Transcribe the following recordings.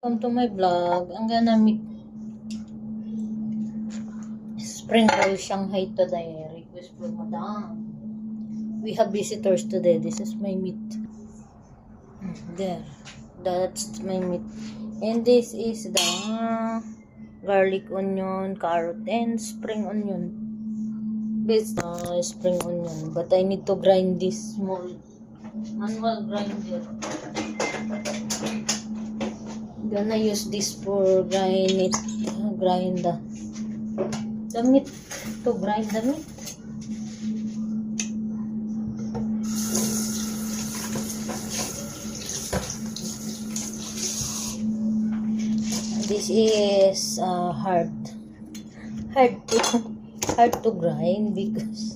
welcome to my vlog. Ang ganamit spring roll Shanghai today. Request from Madam. We have visitors today. This is my meat. There. That's my meat. And this is the garlic onion, carrot, and spring onion. This spring onion. But I need to grind this small manual grinder. Gonna use this for grind the meat, to grind the meat. This is hard to grind because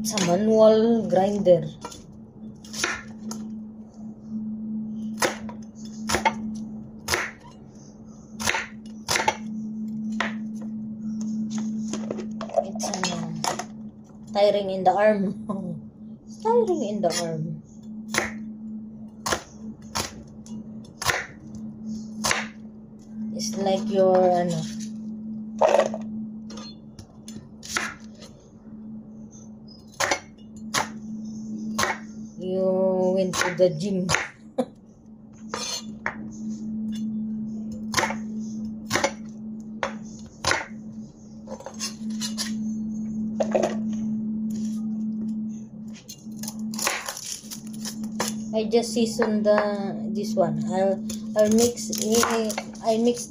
it's a manual grinder. Tiring in the arm. It's tiring in the arm. It's like your you went to the gym. I just season this one. I'll mix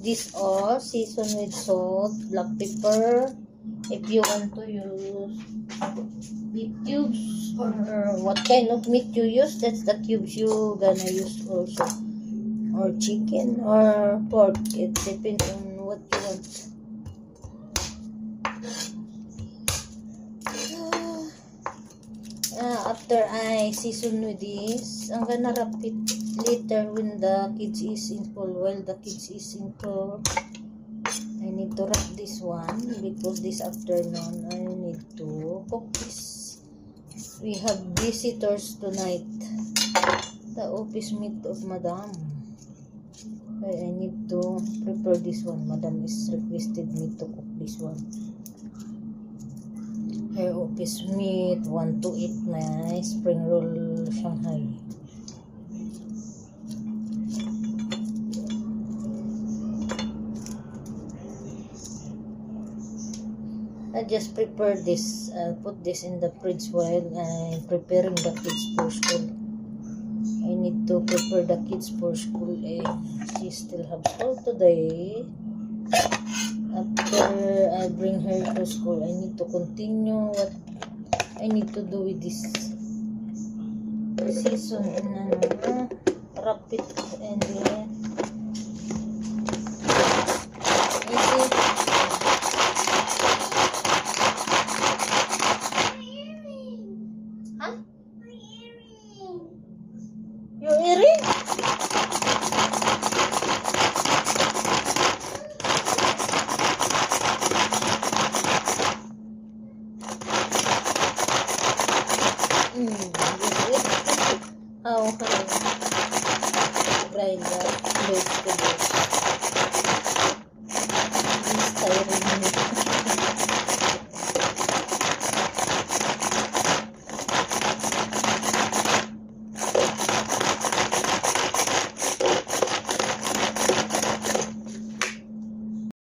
this all, season with salt, black pepper. If you want to use meat cubes or what kind of meat you use, that's the cubes you gonna use also. Or chicken or pork. It depends on what you want. After I season with this, I'm gonna wrap it later when the kids is in school. While the kids is in school, I need to wrap this one because this afternoon I need to cook this. We have visitors tonight. The office meet of Madam. I need to prepare this one. Madam is requested me to cook this one. Her office meat, want to eat my spring roll Shanghai. I just prepare this, put this in the fridge while I'm preparing the kids for school. I need to prepare the kids for school. She still have school today. After I bring her to school, I need to continue what I need to do with this season and wrap it and then huh? Your earring? How can I grind the vegetable?